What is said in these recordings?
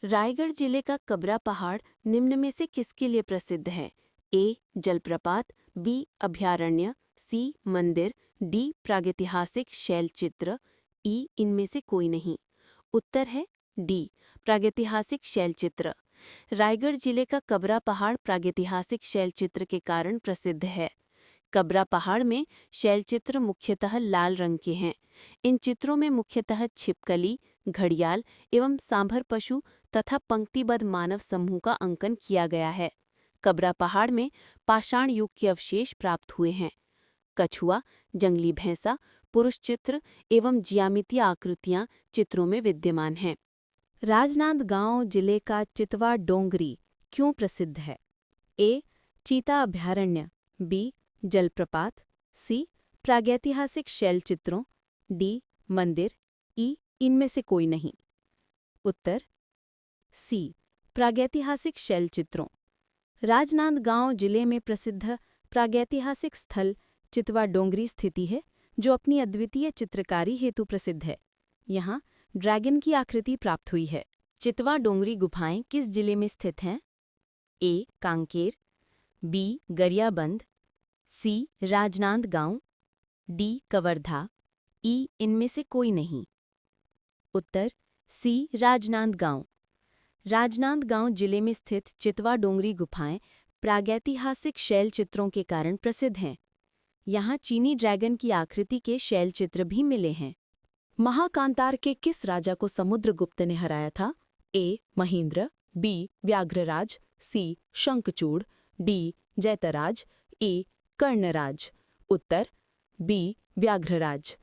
रायगढ़ जिले का कबरा पहाड़ निम्न में से किसके लिए प्रसिद्ध है? ए. जलप्रपात, बी. अभयारण्य, सी. मंदिर, डी. प्रागैतिहासिक शैलचित्र, ई. इनमें से कोई नहीं। उत्तर है डी. प्रागैतिहासिक शैलचित्र। रायगढ़ जिले का कबरा पहाड़ प्रागैतिहासिक शैलचित्र के कारण प्रसिद्ध है। कबरा पहाड़ में शैलचित्र मुख्यतः लाल रंग के हैं। इन चित्रों में मुख्यतः छिपकली, घड़ियाल एवं सांभर पशु तथा पंक्तिबद्ध मानव समूह का अंकन किया गया है। कबरा पहाड़ में पाषाण युग के अवशेष प्राप्त हुए हैं। कछुआ, जंगली भैंसा, पुरुष चित्र एवं ज्यामितीय आकृतियां चित्रों में विद्यमान हैं। राजनांदगांव जिले का चितवा डोंगरी क्यों प्रसिद्ध है? ए. चीता अभयारण्य, बी. जलप्रपात, सी. प्रागैतिहासिक शैलचित्रों, डी. मंदिर, ई. इनमें से कोई नहीं। उत्तर सी. प्रागैतिहासिक शैलचित्रों। राजनांदगांव जिले में प्रसिद्ध प्रागैतिहासिक स्थल चितवा डोंगरी स्थिति है, जो अपनी अद्वितीय चित्रकारी हेतु प्रसिद्ध है। यहाँ ड्रैगन की आकृति प्राप्त हुई है। चितवा डोंगरी गुफाएं किस जिले में स्थित हैं? ए. कांकेर, बी. गरियाबंद, सी. राजनांदगांव, डी. कवर्धा, ई. इनमें से कोई नहीं। उत्तर सी. राजनांदगांव। राजनांदगांव जिले में स्थित चितवा डोंगरी गुफाएं प्रागैतिहासिक शैलचित्रों के कारण प्रसिद्ध हैं। यहाँ चीनी ड्रैगन की आकृति के शैलचित्र भी मिले हैं। महाकांतार के किस राजा को समुद्रगुप्त ने हराया था? ए. महेंद्र, बी. व्याघ्रराज, सी. शंखचूड़, डी. जैतराज, ए. कर्णराज। उत्तर बी. व्याघ्रराज।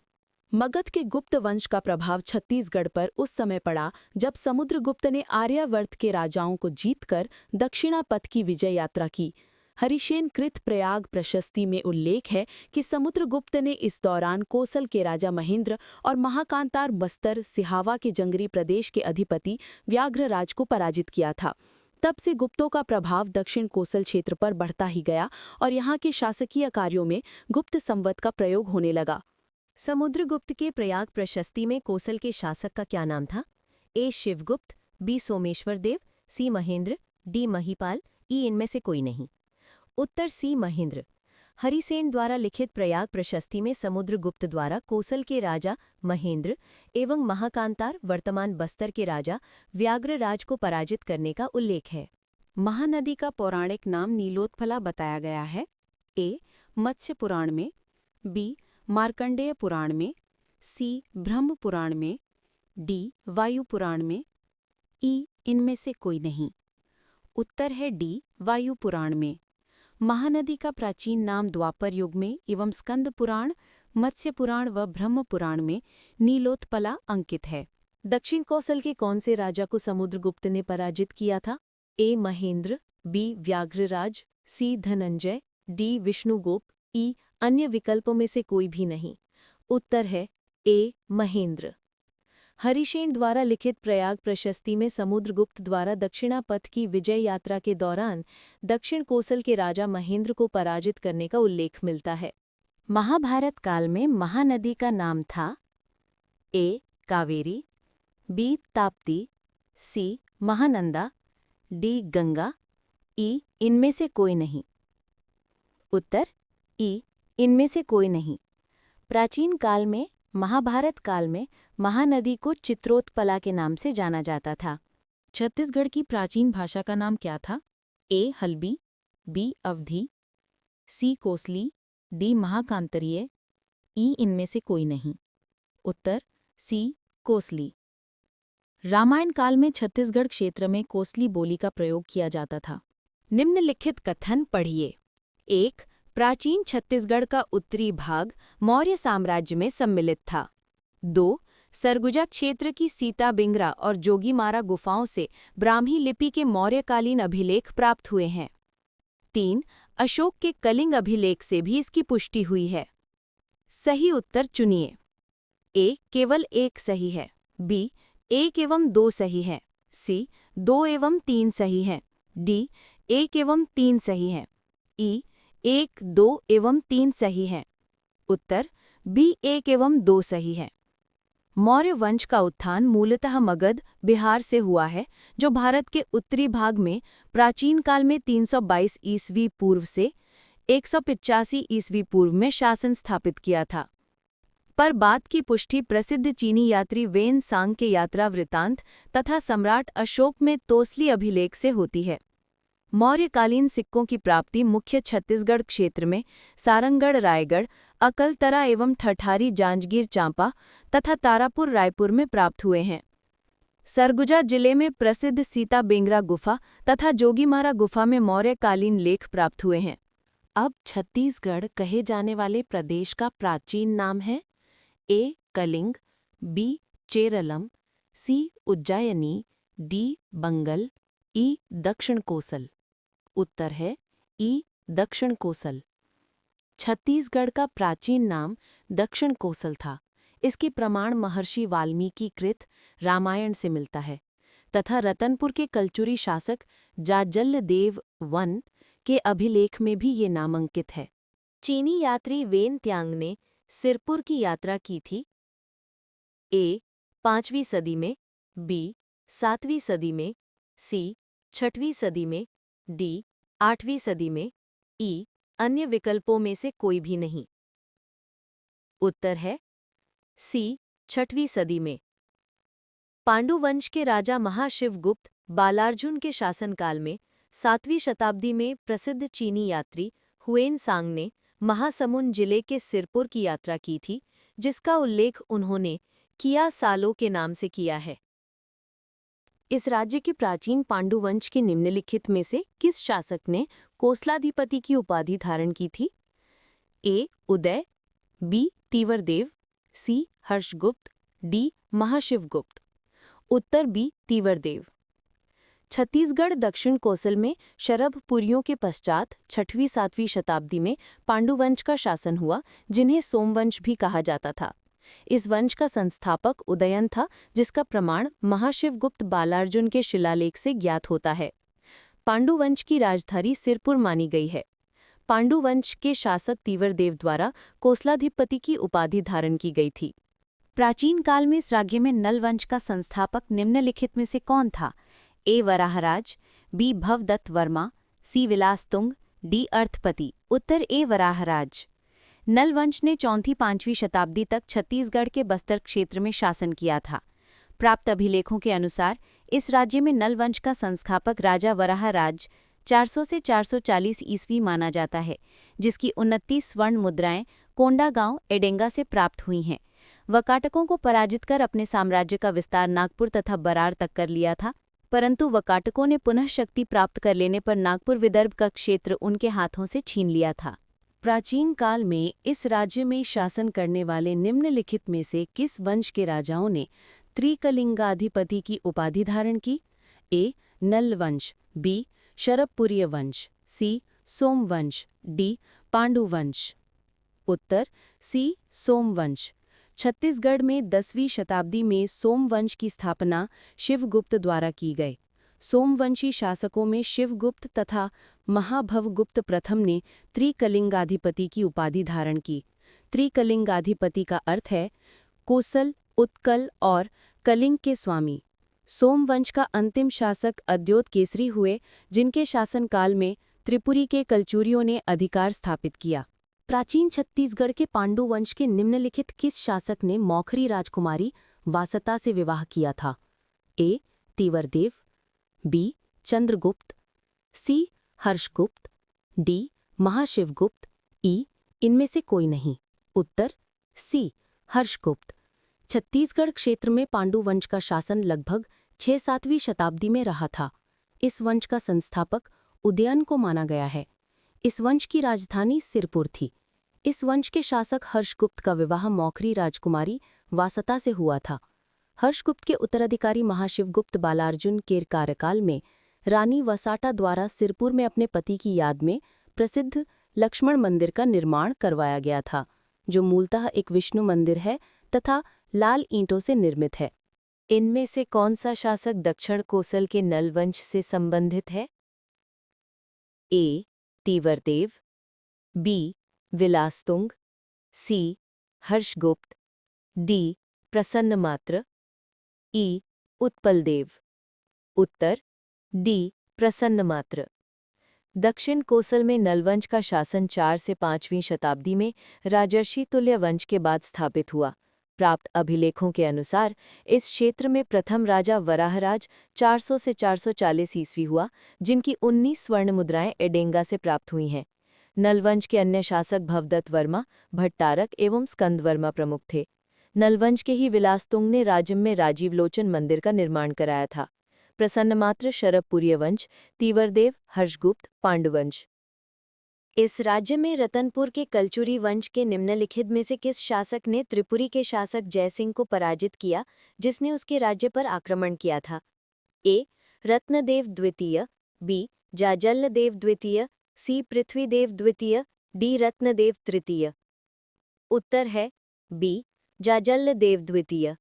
मगध के गुप्त वंश का प्रभाव छत्तीसगढ़ पर उस समय पड़ा जब समुद्रगुप्त ने आर्यावर्त के राजाओं को जीतकर दक्षिणापथ की विजय यात्रा की। हरिशेन कृत प्रयाग प्रशस्ति में उल्लेख है कि समुद्रगुप्त ने इस दौरान कोसल के राजा महेंद्र और महाकांतार बस्तर सिहावा के जंगरी प्रदेश के अधिपति व्याघ्रराज को पराजित किया था। तब से गुप्तों का प्रभाव दक्षिण कोसल क्षेत्र पर बढ़ता ही गया और यहाँ के शासकीय कार्यों में गुप्त संवत का प्रयोग होने लगा। समुद्रगुप्त के प्रयाग प्रशस्ति में कोसल के शासक का क्या नाम था? ए. शिवगुप्त, बी. सोमेश्वर देव, सी. महेंद्र, डी. महिपाल, ई. इनमें से कोई नहीं। उत्तर सी. महेंद्र। हरिसेन द्वारा लिखित प्रयाग प्रशस्ति में समुद्रगुप्त द्वारा कोसल के राजा महेंद्र एवं महाकांतार वर्तमान बस्तर के राजा व्याघ्रराज को पराजित करने का उल्लेख है। महानदी का पौराणिक नाम नीलोत्पला बताया गया है। ए. मत्स्य पुराण में, बी. मार्कंडेय पुराण में, सी. ब्रह्म पुराण में, डी. वायु पुराण में, ई. इनमें से कोई नहीं। उत्तर है डी. वायु पुराण में। महानदी का प्राचीन नाम द्वापर युग में एवं स्कंद पुराण, मत्स्य पुराण व ब्रह्म पुराण में नीलोत्पला अंकित है। दक्षिण कौसल के कौन से राजा को समुद्रगुप्त ने पराजित किया था? ए. महेंद्र, बी. व्याघ्रराज, सी. धनंजय, डी. विष्णुगुप्त, ई. अन्य विकल्पों में से कोई भी नहीं। उत्तर है ए. महेंद्र। हरिशेन द्वारा लिखित प्रयाग प्रशस्ति में समुद्रगुप्त द्वारा दक्षिणापथ की विजय यात्रा के दौरान दक्षिण कोसल के राजा महेंद्र को पराजित करने का उल्लेख मिलता है। महाभारत काल में महानदी का नाम था? ए. कावेरी, बी. ताप्ती, सी. महानंदा, डी. गंगा, ई. इनमें से कोई नहीं। उत्तर ई. इनमें से कोई नहीं। प्राचीन काल में महाभारत काल में महानदी को चित्रोत्पला के नाम से जाना जाता था। छत्तीसगढ़ की प्राचीन भाषा का नाम क्या था? ए. हल्बी, बी. अवधी, सी. कोसली, डी. महाकांतरीय, ई. इनमें से कोई नहीं। उत्तर सी. कोसली। रामायण काल में छत्तीसगढ़ क्षेत्र में कोसली बोली का प्रयोग किया जाता था। निम्नलिखित कथन पढ़िए। 1. प्राचीन छत्तीसगढ़ का उत्तरी भाग मौर्य साम्राज्य में सम्मिलित था। 2. सरगुजा क्षेत्र की सीता बिंगरा और जोगीमारा गुफाओं से ब्राह्मी लिपि के मौर्यकालीन अभिलेख प्राप्त हुए हैं। 3. अशोक के कलिंग अभिलेख से भी इसकी पुष्टि हुई है। सही उत्तर चुनिए। ए. केवल 1 सही है, बी. 1 एवं 2 सही है, सी. 2 एवं 3 सही है, डी. 1 एवं 3 सही है, ई. 1, 2 एवं 3 सही है। उत्तर बी. 1 एवं 2 सही है। मौर्य वंश का उत्थान मूलतः मगध, बिहार से हुआ है, जो भारत के उत्तरी भाग में प्राचीन काल में 322 ईस्वी पूर्व से 185 ईस्वी पूर्व में शासन स्थापित किया था। पर बात की पुष्टि प्रसिद्ध चीनी यात्री वेन सांग के यात्रा वृत्तांत तथा सम्राट अशोक में तोसली अभिलेख से होती है। मौर्यकालीन सिक्कों की प्राप्ति मुख्य छत्तीसगढ़ क्षेत्र में सारंगढ़, रायगढ़, अकलतरा एवं ठठारी, जांजगीर चांपा तथा तारापुर, रायपुर में प्राप्त हुए हैं। सरगुजा जिले में प्रसिद्ध सीता बेंगरा गुफा तथा जोगीमारा गुफा में मौर्यकालीन लेख प्राप्त हुए हैं। अब छत्तीसगढ़ कहे जाने वाले प्रदेश का प्राचीन नाम है ए. कलिंग, बी. चेरलम, सी. उज्जयिनी, डी. बंगल, ई. दक्षिण कोसल। उत्तर है ई. दक्षिण कोसल। छत्तीसगढ़ का प्राचीन नाम दक्षिण कोसल था। इसके प्रमाण महर्षि वाल्मीकि कृत रामायण से मिलता है तथा रतनपुर के कलचुरी शासक जाजल्लदेव वन के अभिलेख में भी ये नामांकित है। चीनी यात्री वेन त्यांग ने सिरपुर की यात्रा की थी। ए. 5वीं सदी में, बी. 7वीं सदी में, सी. 6वीं सदी में, डी. 8वीं सदी में, ई. अन्य विकल्पों में से कोई भी नहीं। उत्तर है सी. 6वीं सदी में। पांडुवंश के राजा महाशिवगुप्त बालार्जुन के शासनकाल में 7वीं शताब्दी में प्रसिद्ध चीनी यात्री हुएन सांग ने महासमुंद जिले के सिरपुर की यात्रा की थी, जिसका उल्लेख उन्होंने किया सालो के नाम से किया है। इस राज्य के प्राचीन पांडुवंश के निम्नलिखित में से किस शासक ने कोसलाधिपति की उपाधि धारण की थी? ए. उदय, बी. तीवरदेव, सी. हर्षगुप्त, डी. महाशिवगुप्त। उत्तर बी. तीवरदेव। छत्तीसगढ़ दक्षिण कोसल में शरभपुरियों के पश्चात 6वीं-7वीं शताब्दी में पांडुवंश का शासन हुआ, जिन्हें सोमवंश भी कहा जाता था। इस वंश का संस्थापक उदयन था, जिसका प्रमाण महाशिवगुप्त बालार्जुन के शिलालेख से ज्ञात होता है। पांडुवंश की राजधानी सिरपुर मानी गई है। पांडुवंश के शासक तीवरदेव द्वारा कोसलाधिपति की उपाधि धारण की गई थी। प्राचीन काल में इस राज्य में नल वंश का संस्थापक निम्नलिखित में से कौन था? ए. वराहराज, बी. भवदत्त वर्मा, सी. विलासतुंग, डी. अर्थपति। उत्तर ए. वराहराज। नल वंश ने 4वीं-5वीं शताब्दी तक छत्तीसगढ़ के बस्तर क्षेत्र में शासन किया था। प्राप्त अभिलेखों के अनुसार इस राज्य में नल वंश का संस्थापक राजा वराहराज 400 से 440 ईस्वी माना जाता है, जिसकी 29 स्वर्ण मुद्राएं कोंडागांव, एडेंगा से प्राप्त हुई हैं। वकाटकों को पराजित कर अपने साम्राज्य का विस्तार नागपुर तथा बरार तक कर लिया था, परंतु वकाटकों ने पुनः शक्ति प्राप्त कर लेने पर नागपुर विदर्भ का क्षेत्र उनके हाथों से छीन लिया था। प्राचीन काल में इस राज्य में शासन करने वाले निम्नलिखित में से किस वंश के राजाओं ने त्रिकलिंगाधिपति की उपाधि धारण की? ए. नल वंश, बी. शरभपुरीय वंश, सी. सोमवंश, डी. पांडुवंश। उत्तर सी. सोमवंश। छत्तीसगढ़ में 10वीं शताब्दी में सोमवंश की स्थापना शिवगुप्त द्वारा की गई। सोमवंशी शासकों में शिवगुप्त तथा महाभवगुप्त प्रथम ने त्रिकलिंगाधिपति की उपाधि धारण की। त्रिकलिंगाधिपति का अर्थ है कोसल, उत्कल और कलिंग के स्वामी। सोमवंश का अंतिम शासक अद्योत केसरी हुए, जिनके शासनकाल में त्रिपुरी के कलचुरियों ने अधिकार स्थापित किया। प्राचीन छत्तीसगढ़ के पांडुवंश के निम्नलिखित किस शासक ने मौखरी राजकुमारी वासता से विवाह किया था? ए. तीवरदेव, बी. चंद्रगुप्त, सी. हर्षगुप्त, डी. महाशिवगुप्त, ई. इनमें से कोई नहीं। उत्तर सी. हर्षगुप्त। छत्तीसगढ़ क्षेत्र में पांडुवंश का शासन लगभग 6-7वीं शताब्दी में रहा था। इस वंश का संस्थापक उदयन को माना गया है। इस वंश की राजधानी सिरपुर थी। इस वंश के शासक हर्षगुप्त का विवाह मौखरी राजकुमारी वासता से हुआ था। हर्षगुप्त के उत्तराधिकारी महाशिवगुप्त बालार्जुन के कार्यकाल में रानी वसाटा द्वारा सिरपुर में अपने पति की याद में प्रसिद्ध लक्ष्मण मंदिर का निर्माण करवाया गया था, जो मूलतः एक विष्णु मंदिर है तथा लाल ईंटों से निर्मित है। इनमें से कौन सा शासक दक्षिण कोसल के नल वंश से संबंधित है? ए. तीवरदेव, बी. विलासतुंग, सी. हर्षगुप्त, डी. प्रसन्नमात्र, ई उत्पलदेव। उत्तर डी प्रसन्नमात्र। दक्षिण कोसल में नलवंश का शासन 4 से 5वीं शताब्दी में राजर्षि तुल्य वंश के बाद स्थापित हुआ। प्राप्त अभिलेखों के अनुसार इस क्षेत्र में प्रथम राजा वराहराज 400 से 440 ईस्वी हुआ, जिनकी 19 स्वर्ण मुद्राएं एडेंगा से प्राप्त हुई हैं। नलवंश के अन्य शासक भवदत्त वर्मा, भट्टारक एवं स्कंद वर्मा प्रमुख थे। नलवंश के ही विलासतुंग ने राजिम में राजीवलोचन मंदिर का निर्माण कराया था। प्रसन्नमात्र शरभपुरीय वंश, तीवरदेव, हर्षगुप्त, पांडुवंश। इस राज्य में रतनपुर के कलचुरी वंश के निम्नलिखित में से किस शासक ने त्रिपुरी के शासक जयसिंह को पराजित किया, जिसने उसके राज्य पर आक्रमण किया था? ए. रत्नदेव द्वितीय, बी. जाजल्लदेव द्वितीय, सी. पृथ्वीदेव द्वितीय, डी. रत्नदेव तृतीय। उत्तर है बी. जाजल्लदेव द्वितीय।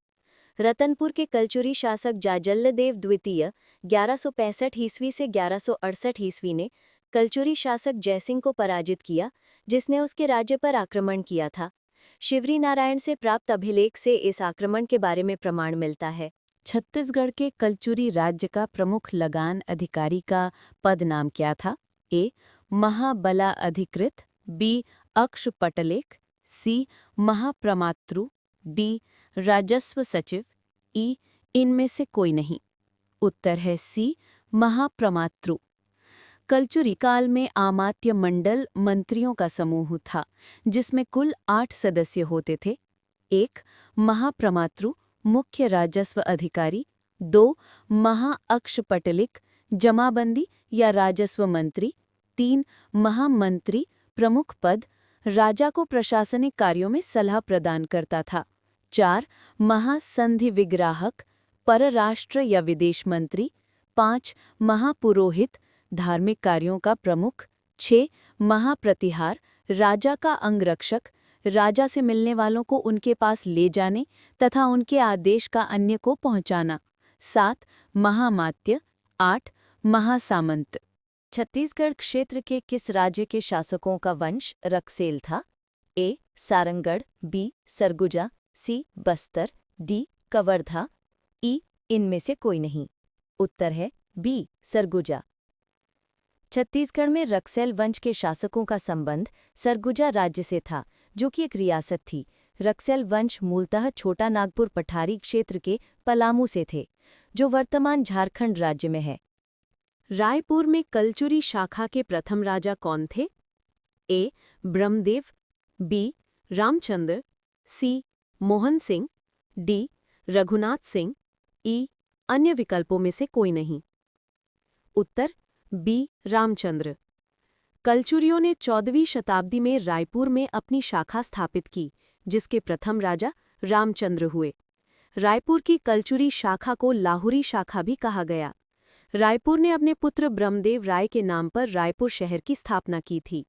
रतनपुर के कलचुरी शासक जाजल्लदेव द्वितीय 1165 ईस्वी से 1168 ईस्वी ने कलचुरी शासक जयसिंह को पराजित किया, जिसने उसके राज्य पर आक्रमण किया था। शिवरी नारायण से प्राप्त अभिलेख से इस आक्रमण के बारे में प्रमाण मिलता है। छत्तीसगढ़ के कलचुरी राज्य का प्रमुख लगान अधिकारी का पद नाम क्या था? ए. महाबला अधिकृत, बी. अक्ष पटलेख, सी. महाप्रमातृ, डी. राजस्व सचिव, ई. इनमें से कोई नहीं। उत्तर है सी. महाप्रमातृ। कलचुरी काल में आमात्य मंडल मंत्रियों का समूह था, जिसमें कुल 8 सदस्य होते थे। 1. महाप्रमातृ, मुख्य राजस्व अधिकारी। 2. महाअक्षपटलिक, जमाबंदी या राजस्व मंत्री। 3. महामंत्री, प्रमुख पद, राजा को प्रशासनिक कार्यों में सलाह प्रदान करता था। 4. महासंधि विग्राहक, परराष्ट्र या विदेश मंत्री। 5. महापुरोहित, धार्मिक कार्यों का प्रमुख। 6. महाप्रतिहार, राजा का अंगरक्षक, राजा से मिलने वालों को उनके पास ले जाने तथा उनके आदेश का अन्य को पहुंचाना। 7. महामात्य। 8. महासामंत। छत्तीसगढ़ क्षेत्र के किस राज्य के शासकों का वंश रक्सेल था? ए. सारंगढ़, बी. सरगुजा, सी. बस्तर, डी. कवर्धा, ई. इनमें से कोई नहीं। उत्तर है बी. सरगुजा। छत्तीसगढ़ में रक्सेल वंश के शासकों का संबंध सरगुजा राज्य से था, जो कि एक रियासत थी। रक्सेल वंश मूलतः छोटा नागपुर पठारी क्षेत्र के पलामू से थे, जो वर्तमान झारखंड राज्य में है। रायपुर में कलचुरी शाखा के प्रथम राजा कौन थे? ए. ब्रह्मदेव, बी. रामचंद्र, सी. मोहन सिंह, डी. रघुनाथ सिंह, ई. अन्य विकल्पों में से कोई नहीं। उत्तर बी. रामचंद्र। कलचुरियों ने 14वीं शताब्दी में रायपुर में अपनी शाखा स्थापित की, जिसके प्रथम राजा रामचंद्र हुए। रायपुर की कलचुरी शाखा को लाहुरी शाखा भी कहा गया। रायपुर ने अपने पुत्र ब्रह्मदेव राय के नाम पर रायपुर शहर की स्थापना की थी।